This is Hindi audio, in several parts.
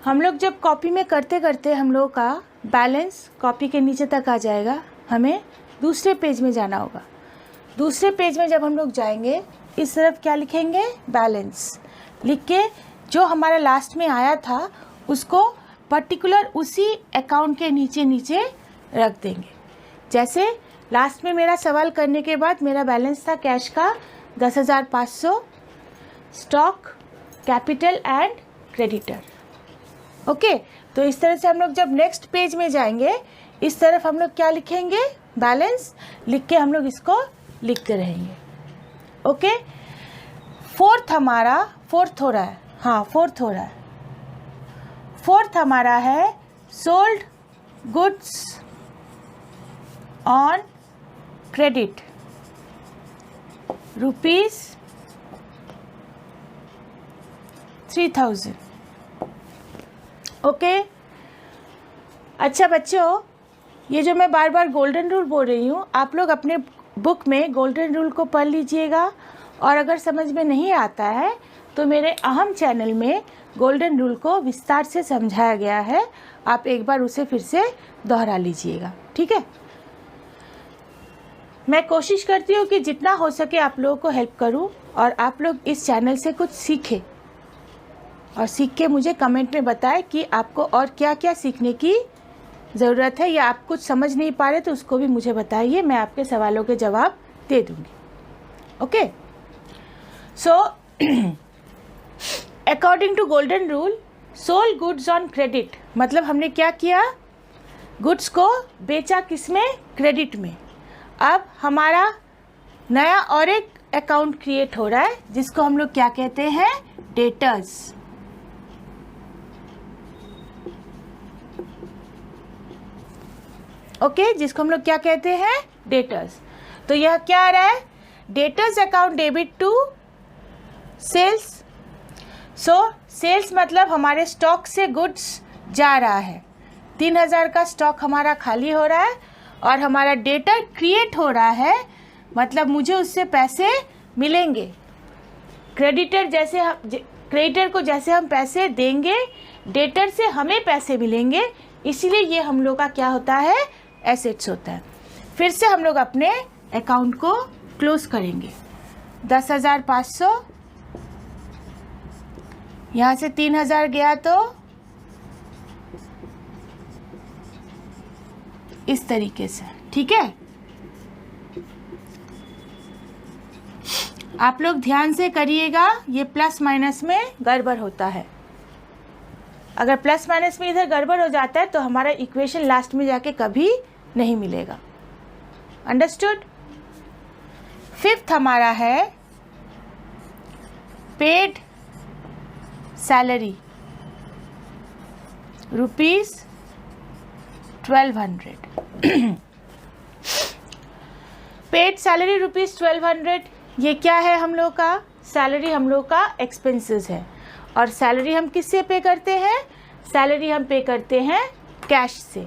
हम लोग जब कॉपी में करते करते हम लोग का बैलेंस कॉपी के नीचे तक आ जाएगा, हमें दूसरे पेज में जाना होगा। दूसरे पेज में जब हम लोग जाएंगे, इस तरफ क्या लिखेंगे, बैलेंस लिख के जो हमारा लास्ट में आया था उसको पर्टिकुलर उसी अकाउंट के नीचे नीचे रख देंगे। जैसे लास्ट में मेरा सवाल करने के बाद मेरा बैलेंस था कैश का 10,500, stock, capital and creditor. Okay, तो इस तरह से हम लोग जब नेक्स्ट पेज में जाएंगे, इस तरफ हम लोग क्या लिखेंगे, बैलेंस लिख के हम लोग इसको लिखते रहेंगे। ओके, फोर्थ हमारा फोर्थ हो रहा है, हाँ फोर्थ हो रहा है। फोर्थ हमारा है sold goods on credit ₹3,000। Okay, अच्छा बच्चों, ये जो मैं बार बार गोल्डन रूल बोल रही हूँ, आप लोग अपने बुक में गोल्डन रूल को पढ़ लीजिएगा, और अगर समझ में नहीं आता है तो मेरे अहम चैनल में गोल्डन रूल को विस्तार से समझाया गया है, आप एक बार उसे फिर से दोहरा लीजिएगा, ठीक है। मैं कोशिश करती हूँ कि जितना हो सके आप लोगों को हेल्प करूँ, और आप लोग इस चैनल से कुछ सीखें, और सीख के मुझे कमेंट में बताएं कि आपको और क्या क्या सीखने की ज़रूरत है, या आप कुछ समझ नहीं पा रहे तो उसको भी मुझे बताइए, मैं आपके सवालों के जवाब दे दूँगी। Okay, so according to golden rule, sold goods on credit मतलब हमने क्या किया, गुड्स को बेचा किसमें, क्रेडिट में। अब हमारा नया और एक अकाउंट क्रिएट हो रहा है जिसको हम लोग क्या कहते हैं, डेटर्स। ओके, जिसको हम लोग क्या कहते हैं, डेटर्स। तो यह क्या आ रहा है, debtors account debit to sales. So sales मतलब हमारे स्टॉक से गुड्स जा रहा है, 3,000 का स्टॉक हमारा खाली हो रहा है, और हमारा डेटर क्रिएट हो रहा है, मतलब मुझे उससे पैसे मिलेंगे। क्रेडिटर को जैसे हम पैसे देंगे, डेटर से हमें पैसे मिलेंगे, इसीलिए ये हम लोग का क्या होता है, एसेट्स होता है। फिर से हम लोग अपने अकाउंट को क्लोज करेंगे। 10,500, यहाँ से 3,000 गया तो इस तरीके से, ठीक है। आप लोग ध्यान से करिएगा, ये प्लस माइनस में गड़बड़ होता है। अगर प्लस माइनस में इधर गड़बड़ हो जाता है तो हमारा इक्वेशन लास्ट में जाके कभी नहीं मिलेगा। अंडरस्टूड। फिफ्थ हमारा है पेड सैलरी ₹1200। पेड सैलरी ₹1200, ये क्या है हम लोग का, सैलरी हम लोग का एक्सपेंसेस है। और सैलरी हम किससे पे करते हैं, सैलरी हम पे करते हैं कैश से।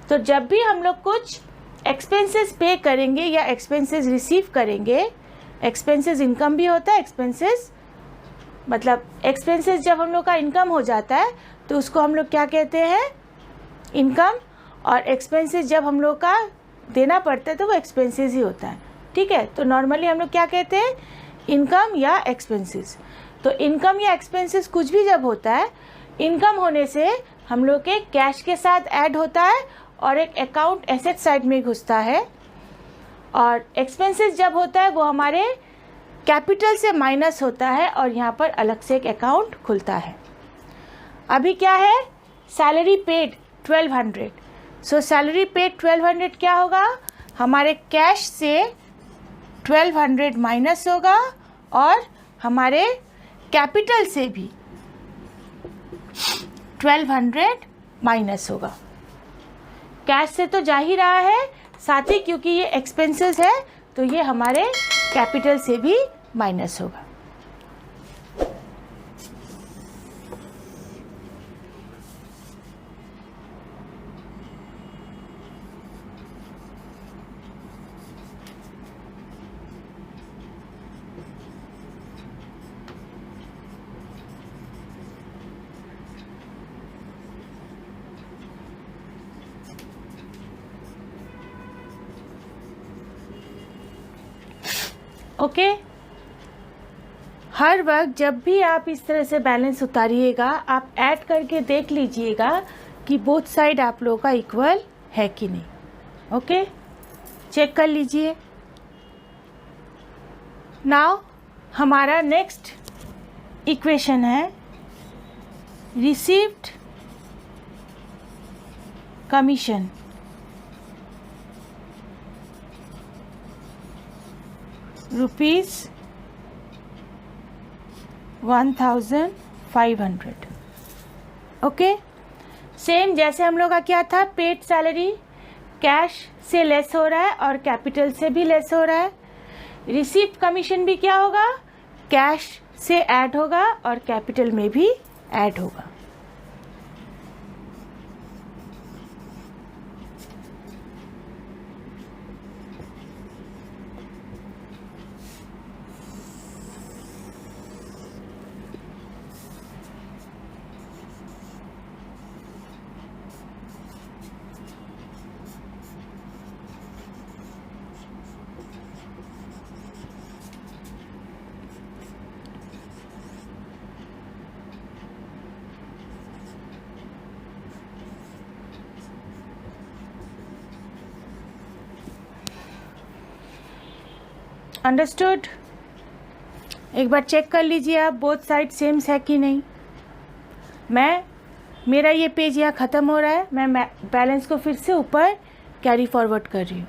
तो जब भी हम लोग कुछ एक्सपेंसेस पे करेंगे या एक्सपेंसेस रिसीव करेंगे, एक्सपेंसेस इनकम भी होता है, एक्सपेंसेस मतलब एक्सपेंसेस जब हम लोग का इनकम हो जाता है तो उसको हम लोग क्या कहते हैं, इनकम। और एक्सपेंसेस जब हम लोग का देना पड़ता है तो वो एक्सपेंसेस ही होता है, ठीक है। तो नॉर्मली हम लोग क्या कहते हैं, इनकम या एक्सपेंसेस। तो इनकम या एक्सपेंसेस कुछ भी जब होता है, इनकम होने से हम लोग के कैश के साथ ऐड होता है और एक अकाउंट एसेट साइड में घुसता है, और एक्सपेंसेस जब होता है वो हमारे कैपिटल से माइनस होता है और यहाँ पर अलग से एक अकाउंट खुलता है। अभी क्या है, सैलरी पेड 1200। सो सैलरी पेड 1200 क्या होगा, हमारे कैश से 1200 माइनस होगा और हमारे कैपिटल से भी 1200 माइनस होगा। कैश से तो जा ही रहा है, साथ ही क्योंकि ये एक्सपेंसेस है तो ये हमारे कैपिटल से भी माइनस होगा। ओके। हर वक्त जब भी आप इस तरह से बैलेंस उतारिएगा, आप ऐड करके देख लीजिएगा कि बोथ साइड आप लोगों का इक्वल है कि नहीं। ओके, चेक कर लीजिए। नाउ हमारा नेक्स्ट इक्वेशन है रिसीव्ड कमीशन ₹1500। ओके, सेम जैसे हम लोग का क्या था, पेड सैलरी कैश से लेस हो रहा है और कैपिटल से भी लेस हो रहा है। रिसीव्ड कमीशन भी क्या होगा, कैश से ऐड होगा और कैपिटल में भी ऐड होगा। अंडरस्टूड? एक बार चेक कर लीजिए आप बोथ साइड सेम है कि नहीं। मेरा ये पेज यहाँ ख़त्म हो रहा है, मैं बैलेंस को फिर से ऊपर कैरी फॉरवर्ड कर रही हूँ।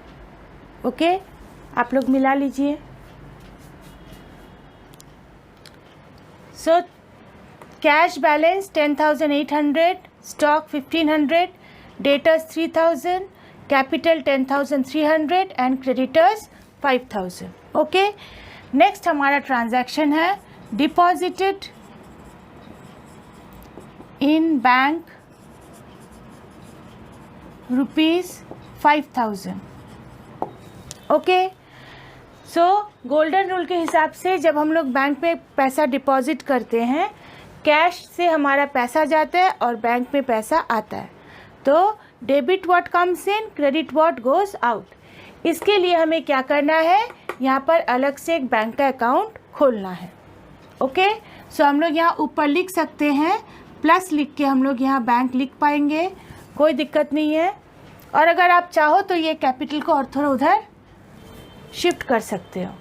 ओके, आप लोग मिला लीजिए। So cash balance 10,800, stock 1,500, debtors 3,000, capital 10,300 and creditors 5,000। Okay, next हमारा ट्रांजैक्शन है deposited in bank ₹5,000। Okay, so golden rule के हिसाब से जब हम लोग बैंक में पैसा डिपॉजिट करते हैं, कैश से हमारा पैसा जाता है और बैंक में पैसा आता है। तो debit what comes in, credit what goes out. इसके लिए हमें क्या करना है, यहाँ पर अलग से एक बैंक का अकाउंट खोलना है। ओके, सो हम लोग यहाँ ऊपर लिख सकते हैं, प्लस लिख के हम लोग यहाँ बैंक लिख पाएंगे, कोई दिक्कत नहीं है। और अगर आप चाहो तो ये कैपिटल को और थोड़ा उधर शिफ्ट कर सकते हो।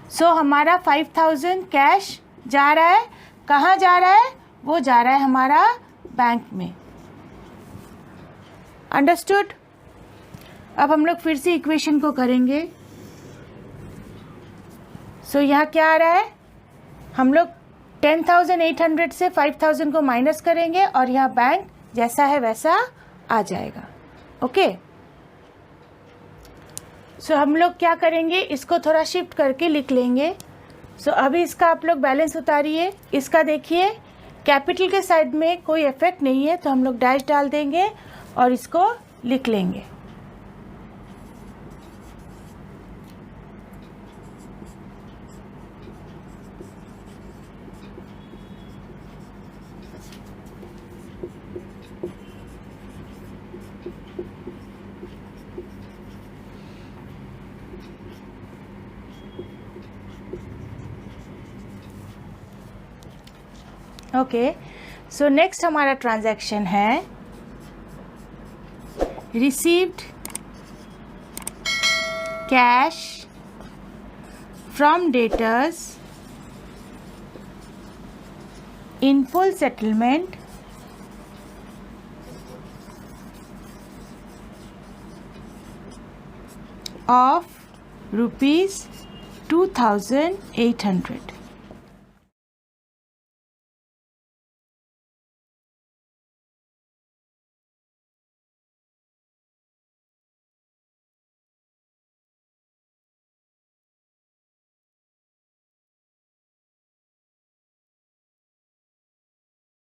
सो हमारा 5,000 कैश जा रहा है, कहाँ जा रहा है, वो जा रहा है हमारा बैंक में। अंडरस्टूड? अब हम लोग फिर से इक्वेशन को करेंगे। सो यहाँ क्या आ रहा है, हम लोग 10,800 से 5,000 को माइनस करेंगे और यहाँ बैंक जैसा है वैसा आ जाएगा। ओके, सो हम लोग क्या करेंगे, इसको थोड़ा शिफ्ट करके लिख लेंगे। सो अभी इसका आप लोग बैलेंस उतारिए। इसका देखिए कैपिटल के साइड में कोई इफेक्ट नहीं है, तो हम लोग डैश डाल देंगे और इसको लिख लेंगे। ओके, सो नेक्स्ट हमारा ट्रांजैक्शन है received cash from debtors in full settlement of ₹2,800।